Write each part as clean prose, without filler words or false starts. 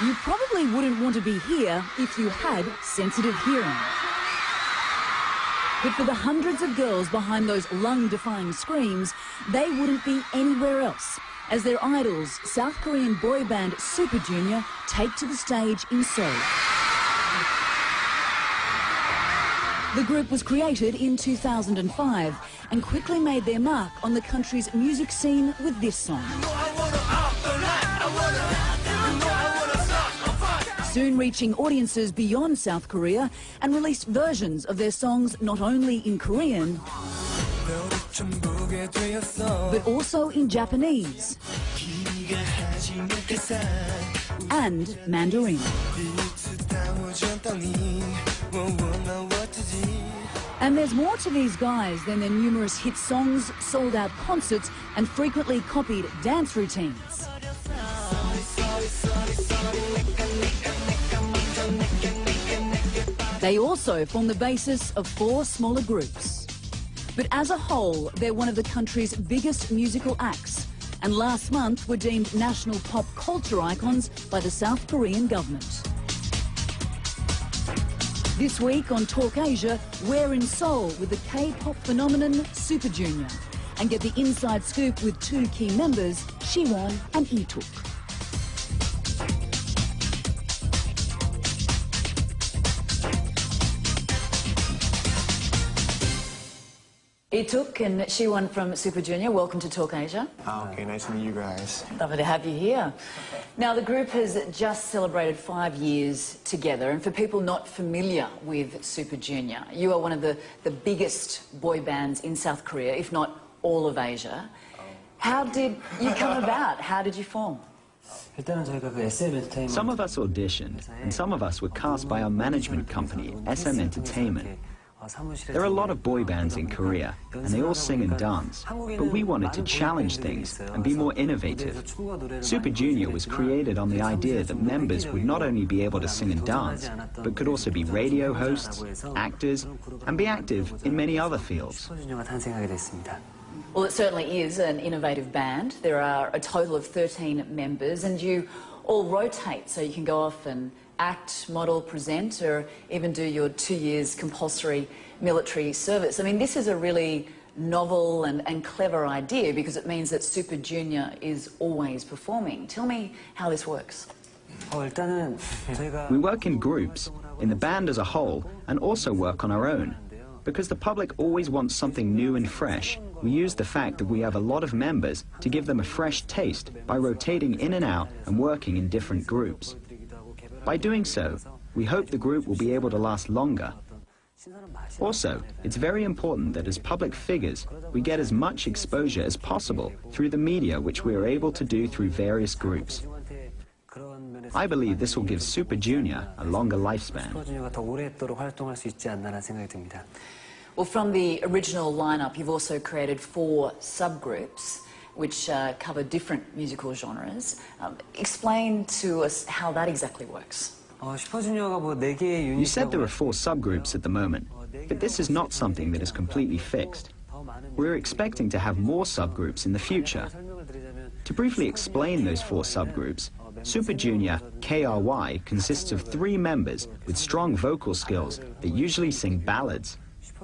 You probably wouldn't want to be here if you had sensitive hearing. But for the hundreds of girls behind those lung-defying screams, they wouldn't be anywhere else, as their idols, South Korean boy band Super Junior, take to the stage in Seoul. The group was created in 2005 and quickly made their mark on the country's music scene with this song. Soon reaching audiences beyond South Korea and released versions of their songs not only in Korean, but also in Japanese and Mandarin. And there's more to these guys than their numerous hit songs, sold-out concerts and frequently copied dance routines. They also form the basis of 4 smaller groups. But as a whole, they're one of the country's biggest musical acts, and last month were deemed national pop culture icons by the South Korean government. This week on Talk Asia, we're in Seoul with the K-pop phenomenon Super Junior and get the inside scoop with 2 key members, Siwon and Lee-tuk. Lee-tuk and Siwon from Super Junior, welcome to Talk Asia. Okay, nice to meet you guys. Lovely to have you here. Now, the group has just celebrated 5 years together, and for people not familiar with Super Junior, you are one of the biggest boy bands in South Korea, if not all of Asia. How did you come about? How did you form? Some of us auditioned, and some of us were cast by our management company, SM Entertainment. There are a lot of boy bands in Korea, and they all sing and dance, but we wanted to challenge things and be more innovative. Super Junior was created on the idea that members would not only be able to sing and dance, but could also be radio hosts, actors, and be active in many other fields. Well, it certainly is an innovative band. There are a total of 13 members, and you all rotate, so you can go off and act, model, present, or even do your 2 years compulsory military service. I mean, this is a really novel and clever idea because it means that Super Junior is always performing. Tell me how this works. We work in groups, in the band as a whole, and also work on our own. Because the public always wants something new and fresh, we use the fact that we have a lot of members to give them a fresh taste by rotating in and out and working in different groups. By doing so, we hope the group will be able to last longer. Also, it's very important that as public figures, we get as much exposure as possible through the media, which we are able to do through various groups. I believe this will give Super Junior a longer lifespan. Well, from the original lineup, you've also created 4 subgroups which cover different musical genres. Explain to us how that exactly works. You said there are 4 subgroups at the moment, but this is not something that is completely fixed. We're expecting to have more subgroups in the future. To briefly explain those 4 subgroups, Super Junior KRY consists of 3 members with strong vocal skills that usually sing ballads.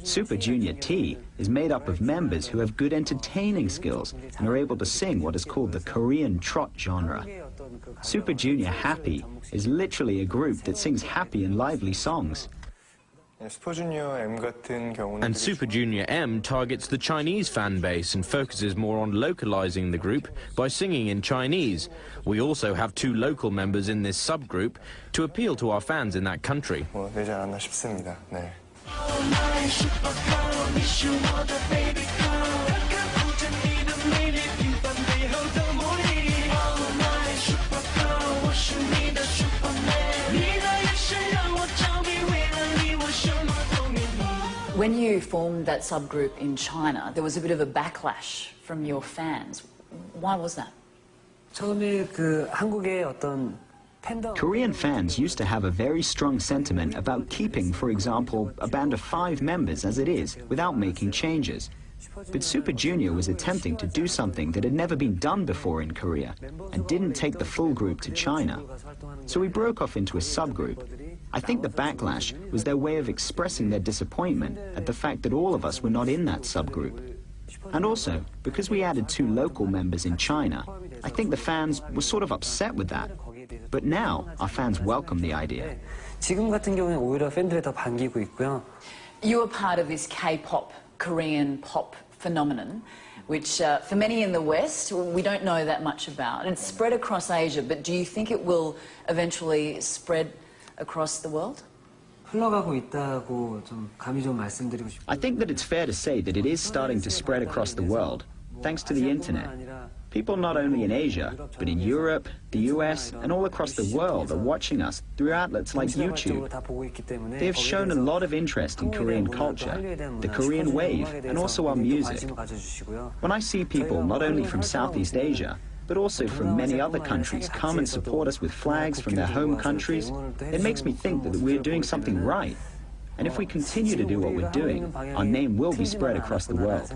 Super Junior T is made up of members who have good entertaining skills and are able to sing what is called the Korean trot genre. Super Junior Happy is literally a group that sings happy and lively songs. And Super Junior M targets the Chinese fan base and focuses more on localizing the group by singing in Chinese. We also have 2 local members in this subgroup to appeal to our fans in that country. When you formed that subgroup in China, there was a bit of a backlash from your fans. Why was that? Korean fans used to have a very strong sentiment about keeping, for example, a band of 5 members as it is, without making changes. But Super Junior was attempting to do something that had never been done before in Korea and didn't take the full group to China. So we broke off into a subgroup. I think the backlash was their way of expressing their disappointment at the fact that all of us were not in that subgroup. And also, because we added 2 local members in China, I think the fans were sort of upset with that. But now, our fans welcome the idea. 지금 같은 경우는 오히려 팬들이 더 반기고 있고요. You are part of this K-pop, Korean pop phenomenon, which for many in the West, we don't know that much about. And it's spread across Asia, but do you think it will eventually spread across the world? 흘러가고 있다고 좀 감히 좀 말씀드리고 싶어요. I think that it's fair to say that it is starting to spread across the world, thanks to the internet. People not only in Asia, but in Europe, the US, and all across the world are watching us through outlets like YouTube. They have shown a lot of interest in Korean culture, the Korean wave, and also our music. When I see people not only from Southeast Asia, but also from many other countries come and support us with flags from their home countries, it makes me think that we're doing something right. And if we continue to do what we're doing, our name will be spread across the world.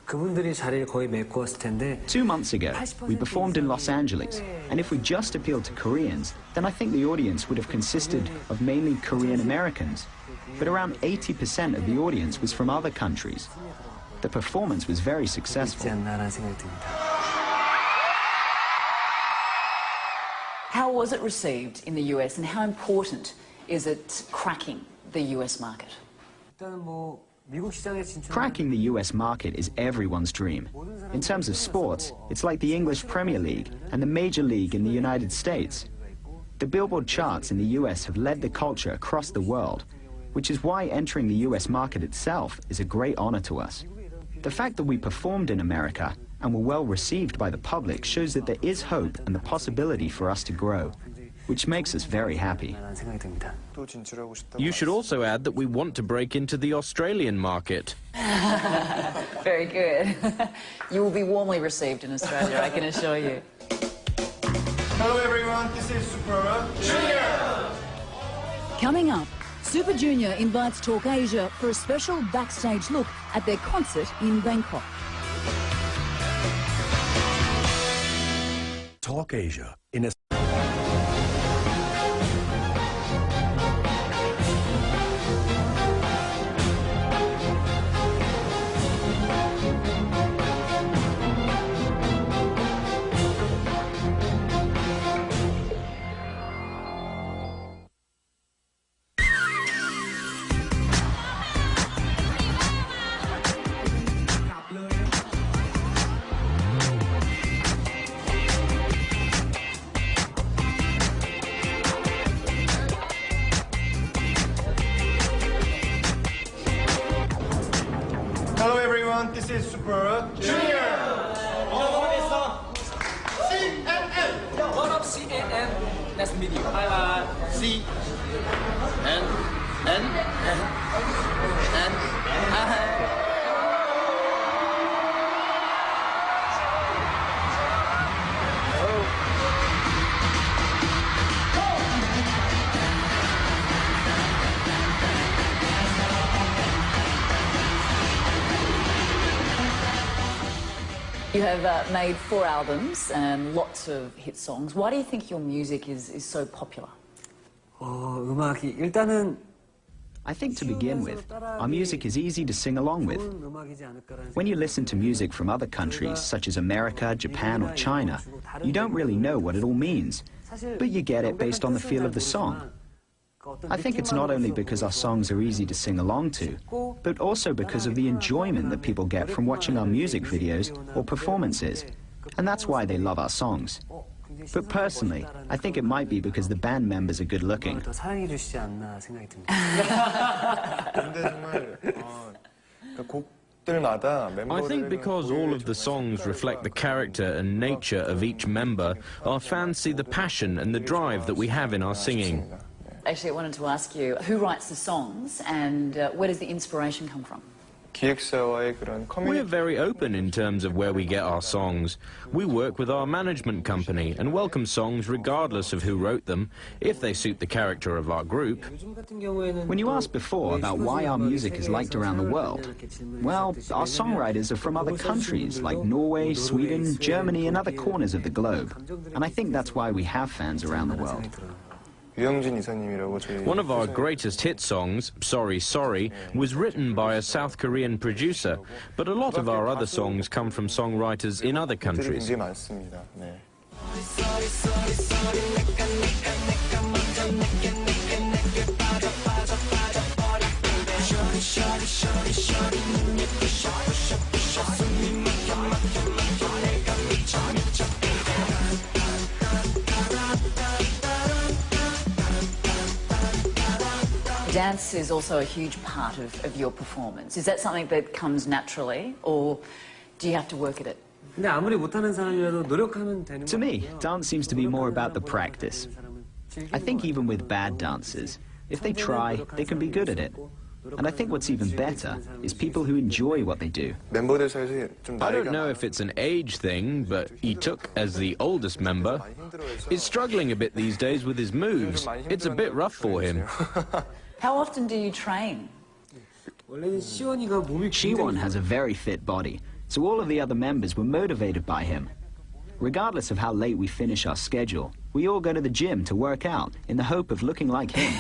2 months ago, we performed in Los Angeles, and if we just appealed to Koreans, then I think the audience would have consisted of mainly Korean Americans. But around 80% of the audience was from other countries. The performance was very successful. How was it received in the US, and how important is it cracking the US market? Cracking the US market is everyone's dream. In terms of sports, it's like the English Premier League and the Major League in the United States. The Billboard charts in the US have led the culture across the world, which is why entering the US market itself is a great honor to us. The fact that we performed in America and were well received by the public shows that there is hope and the possibility for us to grow, which makes us very happy. You should also add that we want to break into the Australian market. Very good. You will be warmly received in Australia, I can assure you. Hello everyone, this is Super Junior! Coming up, Super Junior invites Talk Asia for a special backstage look at their concert in Bangkok. Talk Asia in a Hello everyone, this is Super Junior! CNN! What up, CNN? Nice to meet you. You have made 4 albums and lots of hit songs. Why do you think your music is so popular? 음악이 일단은 I think to begin with, our music is easy to sing along with. When you listen to music from other countries, such as America, Japan, or China, you don't really know what it all means, but you get it based on the feel of the song. I think it's not only because our songs are easy to sing along to, but also because of the enjoyment that people get from watching our music videos or performances, and that's why they love our songs. But personally, I think it might be because the band members are good looking. 더 사랑해 주시지 않나 생각이 듭니다. 근데 정말 곡들마다 I think because all of the songs reflect the character and nature of each member, our fans see the passion and the drive that we have in our singing. Actually, I wanted to ask you, who writes the songs and where does the inspiration come from? 기획사와의 그런 We're very open in terms of where we get our songs. We work with our management company and welcome songs regardless of who wrote them, if they suit the character of our group. When you asked before about why our music is liked around the world, well, our songwriters are from other countries like Norway, Sweden, Germany and other corners of the globe. And I think that's why we have fans around the world. One of our greatest hit songs, Sorry Sorry, was written by a South Korean producer, but a lot of our other songs come from songwriters in other countries. Dance is also a huge part of your performance. Is that something that comes naturally, or do you have to work at it? 근데 아무리 못하는 사람이라도 노력하면 되는 To me, dance seems to be more about the practice. I think even with bad dancers, if they try, they can be good at it. And I think what's even better is people who enjoy what they do. I don't know if it's an age thing, but Lee-tuk, as the oldest member, is struggling a bit these days with his moves. It's a bit rough for him. How often do you train? Siwon has a very fit body, so all of the other members were motivated by him. Regardless of how late we finish our schedule, we all go to the gym to work out in the hope of looking like him.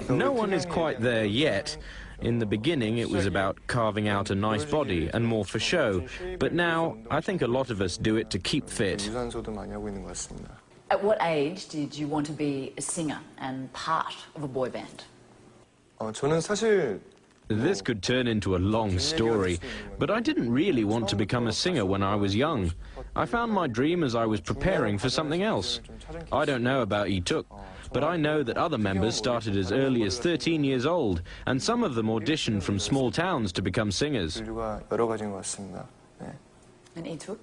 No one is quite there yet. In the beginning, it was about carving out a nice body and more for show. But now, I think a lot of us do it to keep fit. At what age did you want to be a singer and part of a boy band? This could turn into a long story, but I didn't really want to become a singer when I was young. I found my dream as I was preparing for something else. I don't know about Lee-tuk, but I know that other members started as early as 13 years old, and some of them auditioned from small towns to become singers. And Lee-tuk?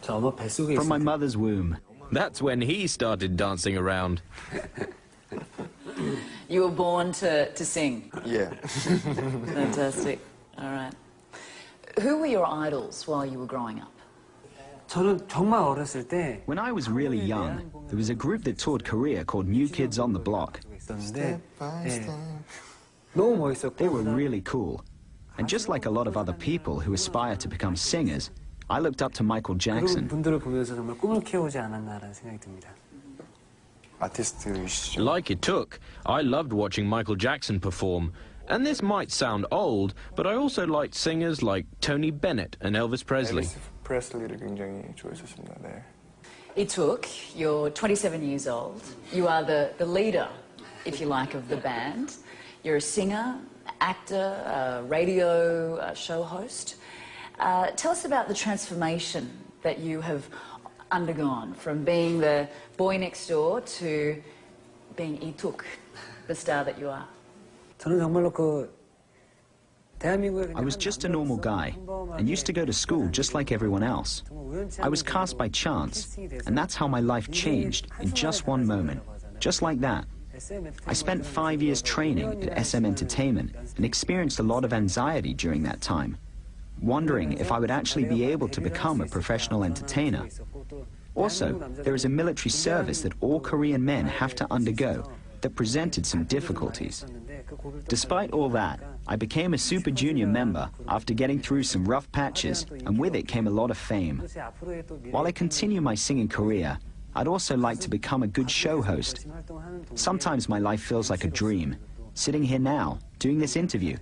From my mother's womb. That's when he started dancing around. You were born to sing? Yeah. Fantastic. All right. Who were your idols while you were growing up? 저는 정말 어렸을 때 When I was really young, there was a group that toured Korea called New Kids on the Block. 있었는데 너무 멋있었고 They were really cool. And just like a lot of other people who aspire to become singers, I looked up to Michael 그런 Jackson. 분들을 보면서 정말 꿈을 키워오지 않았나라는 생각이 듭니다. Like it took, I loved watching Michael Jackson perform. And this might sound old, but I also liked singers like Tony Bennett and Elvis Presley. Lee-tuk, you're 27 years old. You are the leader, if you like, of the band. You're a singer, actor, radio show host. Tell us about the transformation that you have undergone from being the boy next door to being Lee-tuk, the star that you are. 저는 정말로 그 대한민국의 I was just a normal guy and used to go to school just like everyone else. I was cast by chance, and that's how my life changed in just one moment. Just like that. I spent 5 years training at SM Entertainment and experienced a lot of anxiety during that time, wondering if I would actually be able to become a professional entertainer. Also, there is a military service that all Korean men have to undergo that presented some difficulties. Despite all that, I became a Super Junior member after getting through some rough patches, and with it came a lot of fame. While I continue my singing career, I'd also like to become a good show host. Sometimes my life feels like a dream, sitting here now, doing this interview.